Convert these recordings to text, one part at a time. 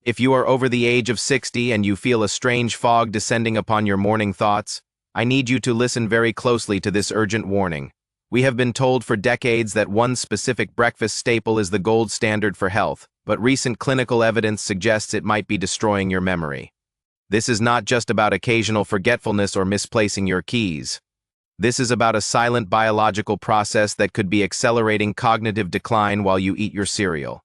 If you are over the age of 60 and you feel a strange fog descending upon your morning thoughts, I need you to listen very closely to this urgent warning. We have been told for decades that one specific breakfast staple is the gold standard for health, but recent clinical evidence suggests it might be destroying your memory. This is not just about occasional forgetfulness or misplacing your keys. This is about a silent biological process that could be accelerating cognitive decline while you eat your cereal.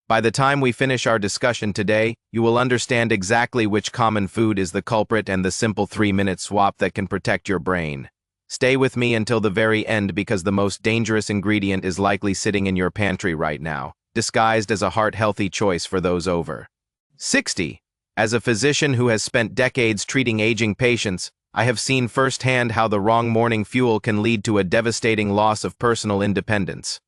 By the time we finish our discussion today, you will understand exactly which common food is the culprit and the simple 3-minute swap that can protect your brain. Stay with me until the very end because the most dangerous ingredient is likely sitting in your pantry right now, disguised as a heart-healthy choice for those over 60. As a physician who has spent decades treating aging patients, I have seen firsthand how the wrong morning fuel can lead to a devastating loss of personal independence.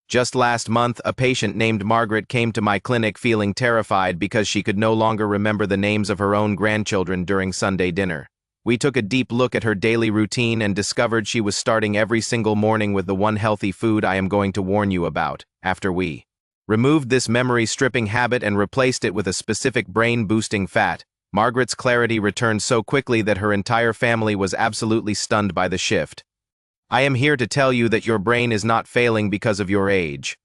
Just last month, a patient named Margaret came to my clinic feeling terrified because she could no longer remember the names of her own grandchildren during Sunday dinner. We took a deep look at her daily routine and discovered she was starting every single morning with the one healthy food I am going to warn you about. After we removed this memory-stripping habit and replaced it with a specific brain-boosting fat, Margaret's clarity returned so quickly that her entire family was absolutely stunned by the shift. I am here to tell you that your brain is not failing because of your age.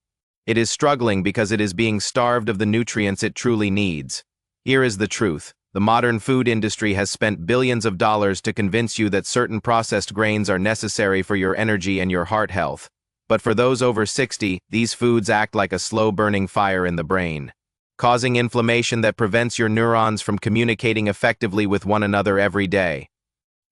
It is struggling because it is being starved of the nutrients it truly needs. Here is the truth. The modern food industry has spent billions of dollars to convince you that certain processed grains are necessary for your energy and your heart health. But for those over 60, these foods act like a slow-burning fire in the brain, causing inflammation that prevents your neurons from communicating effectively with one another every day.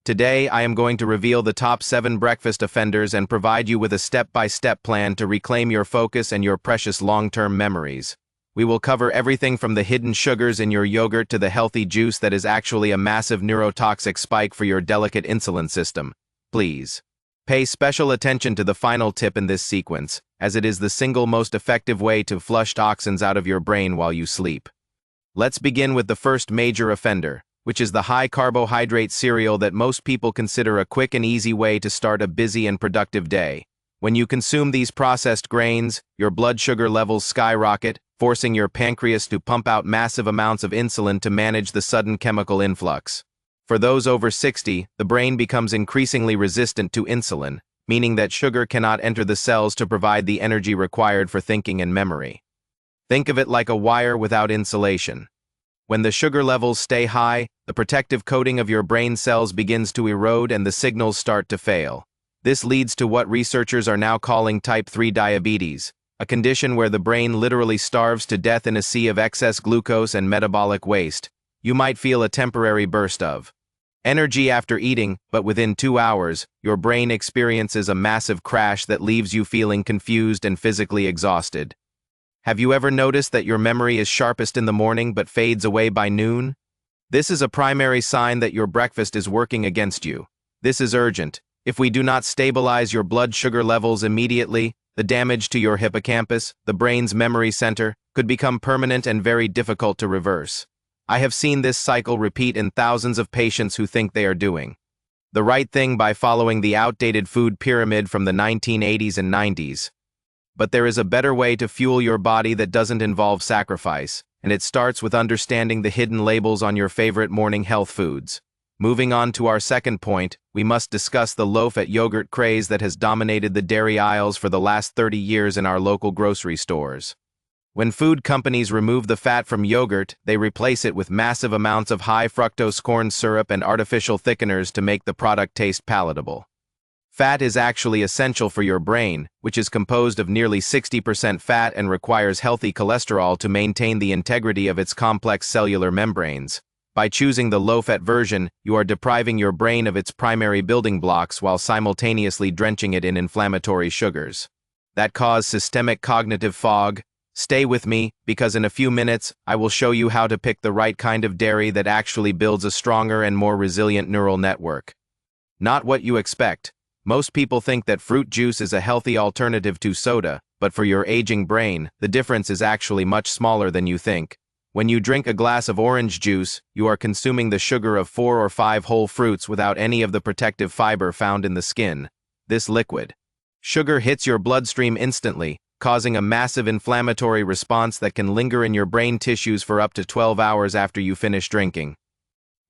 Today, I am going to reveal the top 7 breakfast offenders and provide you with a step-by-step plan to reclaim your focus and your precious long-term memories. We will cover everything from the hidden sugars in your yogurt to the healthy juice that is actually a massive neurotoxic spike for your delicate insulin system. Please pay special attention to the final tip in this sequence, as it is the single most effective way to flush toxins out of your brain while you sleep. Let's begin with the first major offender, which is the high-carbohydrate cereal that most people consider a quick and easy way to start a busy and productive day. When you consume these processed grains, your blood sugar levels skyrocket, forcing your pancreas to pump out massive amounts of insulin to manage the sudden chemical influx. For those over 60, the brain becomes increasingly resistant to insulin, meaning that sugar cannot enter the cells to provide the energy required for thinking and memory. Think of it like a wire without insulation. When the sugar levels stay high, the protective coating of your brain cells begins to erode and the signals start to fail. This leads to what researchers are now calling type 3 diabetes, a condition where the brain literally starves to death in a sea of excess glucose and metabolic waste. You might feel a temporary burst of energy after eating, but within 2 hours, your brain experiences a massive crash that leaves you feeling confused and physically exhausted. Have you ever noticed that your memory is sharpest in the morning but fades away by noon? This is a primary sign that your breakfast is working against you. This is urgent. If we do not stabilize your blood sugar levels immediately, the damage to your hippocampus, the brain's memory center, could become permanent and very difficult to reverse. I have seen this cycle repeat in thousands of patients who think they are doing the right thing by following the outdated food pyramid from the 1980s and 90s. But there is a better way to fuel your body that doesn't involve sacrifice, and it starts with understanding the hidden labels on your favorite morning health foods. Moving on to our second point, we must discuss the loaf-at yogurt craze that has dominated the dairy aisles for the last 30 years in our local grocery stores. When food companies remove the fat from yogurt, they replace it with massive amounts of high-fructose corn syrup and artificial thickeners to make the product taste palatable. Fat is actually essential for your brain, which is composed of nearly 60% fat and requires healthy cholesterol to maintain the integrity of its complex cellular membranes. By choosing the low-fat version, you are depriving your brain of its primary building blocks while simultaneously drenching it in inflammatory sugars that cause systemic cognitive fog. Stay with me, because in a few minutes, I will show you how to pick the right kind of dairy that actually builds a stronger and more resilient neural network. Not what you expect. Most people think that fruit juice is a healthy alternative to soda, but for your aging brain, the difference is actually much smaller than you think. When you drink a glass of orange juice, you are consuming the sugar of 4 or 5 whole fruits without any of the protective fiber found in the skin. This liquid sugar hits your bloodstream instantly, causing a massive inflammatory response that can linger in your brain tissues for up to 12 hours after you finish drinking.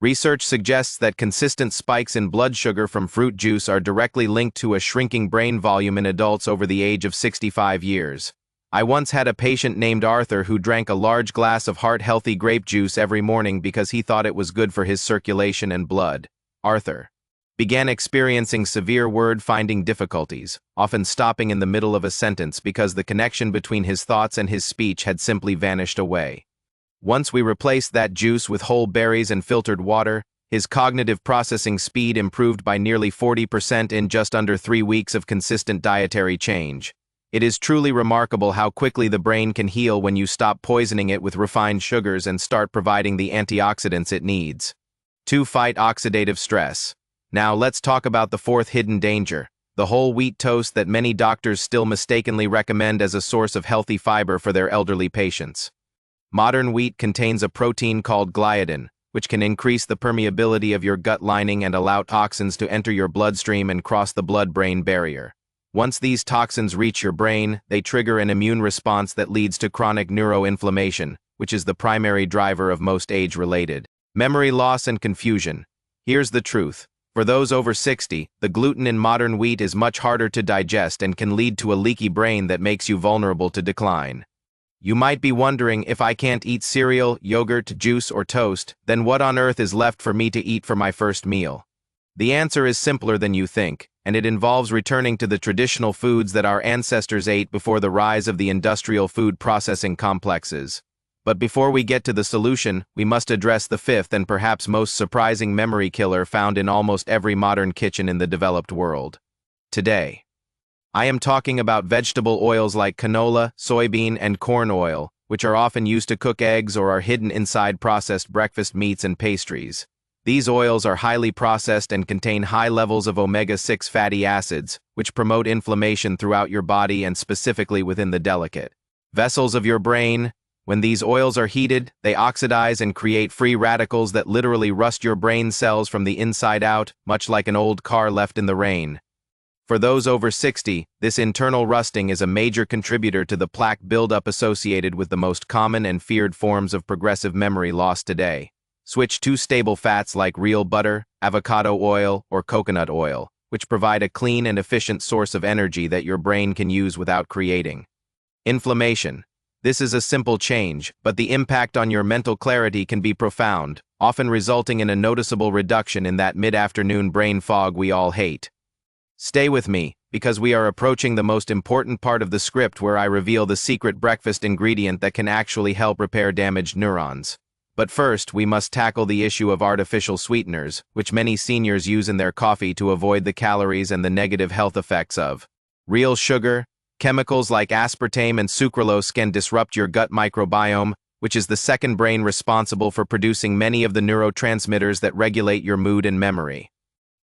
Research suggests that consistent spikes in blood sugar from fruit juice are directly linked to a shrinking brain volume in adults over the age of 65 years. I once had a patient named Arthur who drank a large glass of heart-healthy grape juice every morning because he thought it was good for his circulation and blood. Arthur began experiencing severe word-finding difficulties, often stopping in the middle of a sentence because the connection between his thoughts and his speech had simply vanished away. Once we replaced that juice with whole berries and filtered water, his cognitive processing speed improved by nearly 40% in just under 3 weeks of consistent dietary change. It is truly remarkable how quickly the brain can heal when you stop poisoning it with refined sugars and start providing the antioxidants it needs. 2. Fight oxidative stress. Now let's talk about the fourth hidden danger, the whole wheat toast that many doctors still mistakenly recommend as a source of healthy fiber for their elderly patients. Modern wheat contains a protein called gliadin, which can increase the permeability of your gut lining and allow toxins to enter your bloodstream and cross the blood-brain barrier. Once these toxins reach your brain, they trigger an immune response that leads to chronic neuroinflammation, which is the primary driver of most age-related memory loss and confusion. Here's the truth. For those over 60, the gluten in modern wheat is much harder to digest and can lead to a leaky brain that makes you vulnerable to decline. You might be wondering, if I can't eat cereal, yogurt, juice, or toast, then what on earth is left for me to eat for my first meal? The answer is simpler than you think, and it involves returning to the traditional foods that our ancestors ate before the rise of the industrial food processing complexes. But before we get to the solution, we must address the fifth and perhaps most surprising memory killer found in almost every modern kitchen in the developed world. Today, I am talking about vegetable oils like canola, soybean, and corn oil, which are often used to cook eggs or are hidden inside processed breakfast meats and pastries. These oils are highly processed and contain high levels of omega-6 fatty acids, which promote inflammation throughout your body and specifically within the delicate vessels of your brain. When these oils are heated, they oxidize and create free radicals that literally rust your brain cells from the inside out, much like an old car left in the rain. For those over 60, this internal rusting is a major contributor to the plaque buildup associated with the most common and feared forms of progressive memory loss today. Switch to stable fats like real butter, avocado oil, or coconut oil, which provide a clean and efficient source of energy that your brain can use without creating inflammation. This is a simple change, but the impact on your mental clarity can be profound, often resulting in a noticeable reduction in that mid-afternoon brain fog we all hate. Stay with me, because we are approaching the most important part of the script where I reveal the secret breakfast ingredient that can actually help repair damaged neurons. But first, we must tackle the issue of artificial sweeteners, which many seniors use in their coffee to avoid the calories and the negative health effects of real sugar. Chemicals like aspartame and sucralose can disrupt your gut microbiome, which is the second brain responsible for producing many of the neurotransmitters that regulate your mood and memory.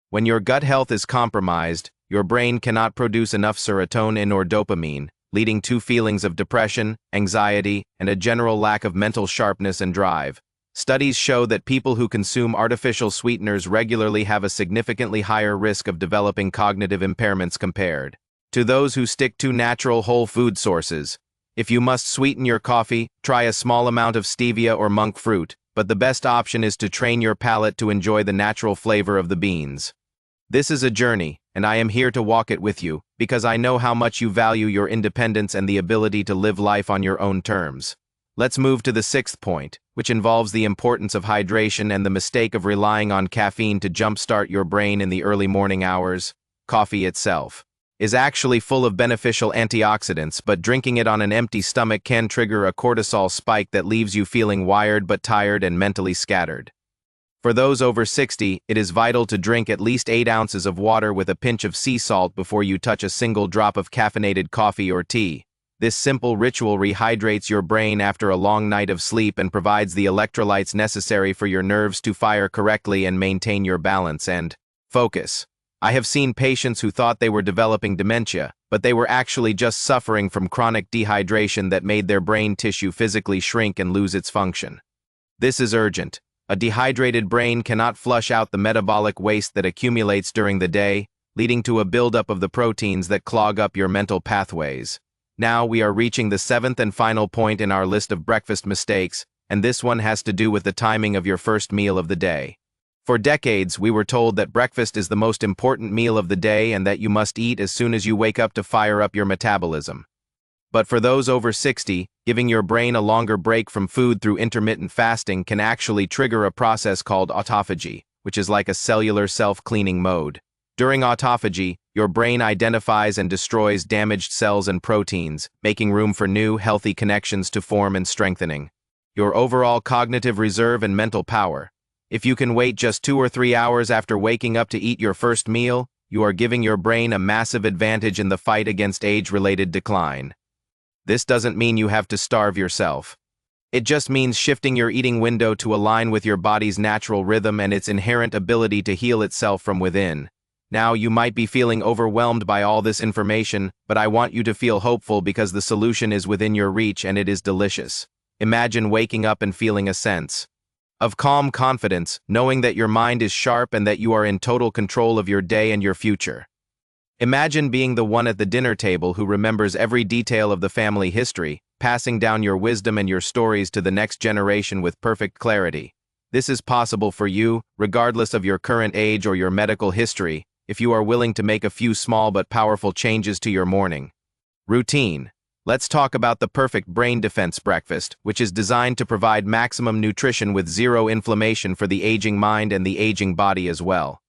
When your gut health is compromised, your brain cannot produce enough serotonin or dopamine, leading to feelings of depression, anxiety, and a general lack of mental sharpness and drive. Studies show that people who consume artificial sweeteners regularly have a significantly higher risk of developing cognitive impairments compared to those who stick to natural whole food sources. If you must sweeten your coffee, try a small amount of stevia or monk fruit, but the best option is to train your palate to enjoy the natural flavor of the beans. This is a journey, and I am here to walk it with you, because I know how much you value your independence and the ability to live life on your own terms. Let's move to the sixth point, which involves the importance of hydration and the mistake of relying on caffeine to jumpstart your brain in the early morning hours. Coffee itself is actually full of beneficial antioxidants, but drinking it on an empty stomach can trigger a cortisol spike that leaves you feeling wired but tired and mentally scattered. For those over 60, it is vital to drink at least 8 ounces of water with a pinch of sea salt before you touch a single drop of caffeinated coffee or tea. This simple ritual rehydrates your brain after a long night of sleep and provides the electrolytes necessary for your nerves to fire correctly and maintain your balance and focus. I have seen patients who thought they were developing dementia, but they were actually just suffering from chronic dehydration that made their brain tissue physically shrink and lose its function. This is urgent. A dehydrated brain cannot flush out the metabolic waste that accumulates during the day, leading to a buildup of the proteins that clog up your mental pathways. Now we are reaching the seventh and final point in our list of breakfast mistakes, and this one has to do with the timing of your first meal of the day. For decades, we were told that breakfast is the most important meal of the day and that you must eat as soon as you wake up to fire up your metabolism. But for those over 60, giving your brain a longer break from food through intermittent fasting can actually trigger a process called autophagy, which is like a cellular self-cleaning mode. During autophagy, your brain identifies and destroys damaged cells and proteins, making room for new, healthy connections to form and strengthening your overall cognitive reserve and mental power. If you can wait just 2 or 3 hours after waking up to eat your first meal, you are giving your brain a massive advantage in the fight against age-related decline. This doesn't mean you have to starve yourself. It just means shifting your eating window to align with your body's natural rhythm and its inherent ability to heal itself from within. Now, you might be feeling overwhelmed by all this information, but I want you to feel hopeful because the solution is within your reach and it is delicious. Imagine waking up and feeling a sense of calm confidence, knowing that your mind is sharp and that you are in total control of your day and your future. Imagine being the one at the dinner table who remembers every detail of the family history, passing down your wisdom and your stories to the next generation with perfect clarity. This is possible for you, regardless of your current age or your medical history, if you are willing to make a few small but powerful changes to your morning routine. Let's talk about the perfect brain defense breakfast, which is designed to provide maximum nutrition with zero inflammation for the aging mind and the aging body as well.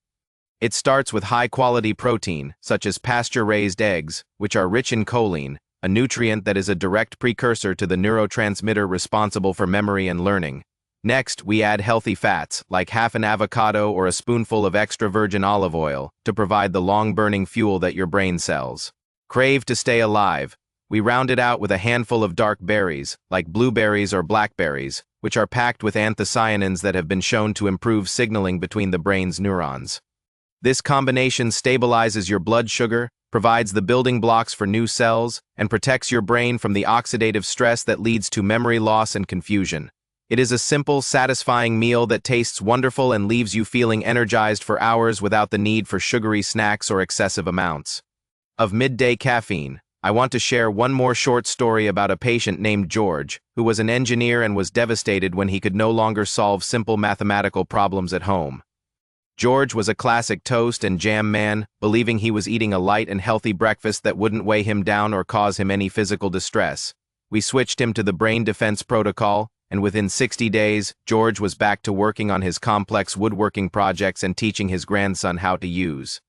It starts with high-quality protein, such as pasture-raised eggs, which are rich in choline, a nutrient that is a direct precursor to the neurotransmitter responsible for memory and learning. Next, we add healthy fats, like half an avocado or a spoonful of extra virgin olive oil, to provide the long-burning fuel that your brain cells crave to stay alive. We round it out with a handful of dark berries, like blueberries or blackberries, which are packed with anthocyanins that have been shown to improve signaling between the brain's neurons. This combination stabilizes your blood sugar, provides the building blocks for new cells, and protects your brain from the oxidative stress that leads to memory loss and confusion. It is a simple, satisfying meal that tastes wonderful and leaves you feeling energized for hours without the need for sugary snacks or excessive amounts of midday caffeine. I want to share one more short story about a patient named George, who was an engineer and was devastated when he could no longer solve simple mathematical problems at home. George was a classic toast and jam man, believing he was eating a light and healthy breakfast that wouldn't weigh him down or cause him any physical distress. We switched him to the brain defense protocol, and within 60 days, George was back to working on his complex woodworking projects and teaching his grandson how to use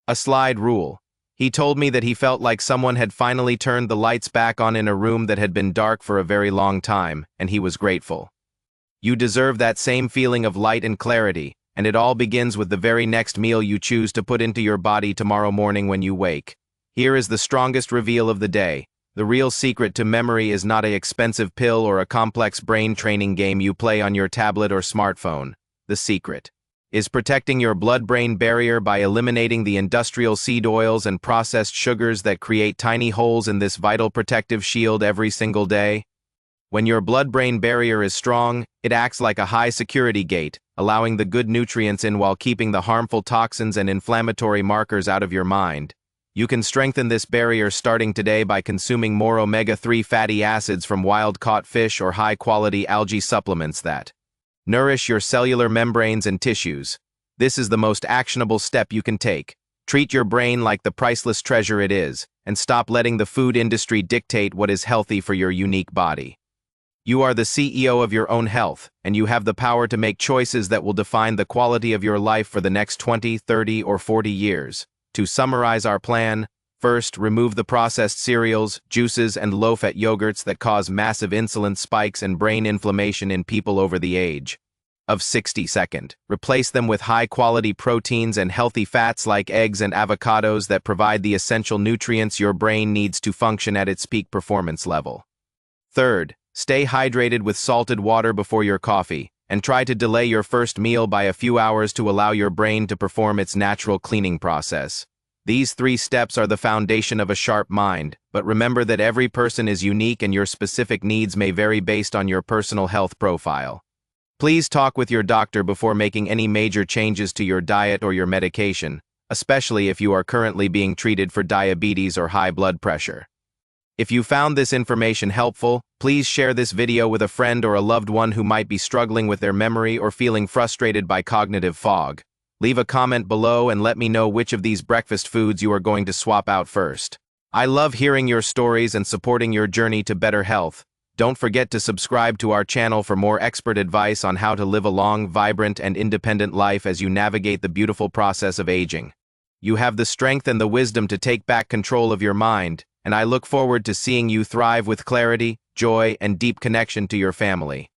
a slide rule. He told me that he felt like someone had finally turned the lights back on in a room that had been dark for a very long time, and he was grateful. You deserve that same feeling of light and clarity, and it all begins with the very next meal you choose to put into your body tomorrow morning when you wake. Here is the strongest reveal of the day. The real secret to memory is not an expensive pill or a complex brain training game you play on your tablet or smartphone. The secret is protecting your blood-brain barrier by eliminating the industrial seed oils and processed sugars that create tiny holes in this vital protective shield every single day. When your blood-brain barrier is strong, it acts like a high-security gate, allowing the good nutrients in while keeping the harmful toxins and inflammatory markers out of your mind. You can strengthen this barrier starting today by consuming more omega-3 fatty acids from wild-caught fish or high-quality algae supplements that nourish your cellular membranes and tissues. This is the most actionable step you can take. Treat your brain like the priceless treasure it is, and stop letting the food industry dictate what is healthy for your unique body. You are the CEO of your own health, and you have the power to make choices that will define the quality of your life for the next 20, 30, or 40 years. To summarize our plan, first, remove the processed cereals, juices, and low-fat yogurts that cause massive insulin spikes and brain inflammation in people over the age of 60. Second, replace them with high-quality proteins and healthy fats like eggs and avocados that provide the essential nutrients your brain needs to function at its peak performance level. Third, stay hydrated with salted water before your coffee, and try to delay your first meal by a few hours to allow your brain to perform its natural cleaning process. These 3 steps are the foundation of a sharp mind, but remember that every person is unique and your specific needs may vary based on your personal health profile. Please talk with your doctor before making any major changes to your diet or your medication, especially if you are currently being treated for diabetes or high blood pressure. If you found this information helpful, please share this video with a friend or a loved one who might be struggling with their memory or feeling frustrated by cognitive fog. Leave a comment below and let me know which of these breakfast foods you are going to swap out first. I love hearing your stories and supporting your journey to better health. Don't forget to subscribe to our channel for more expert advice on how to live a long, vibrant, and independent life as you navigate the beautiful process of aging. You have the strength and the wisdom to take back control of your mind, and I look forward to seeing you thrive with clarity, joy, and deep connection to your family.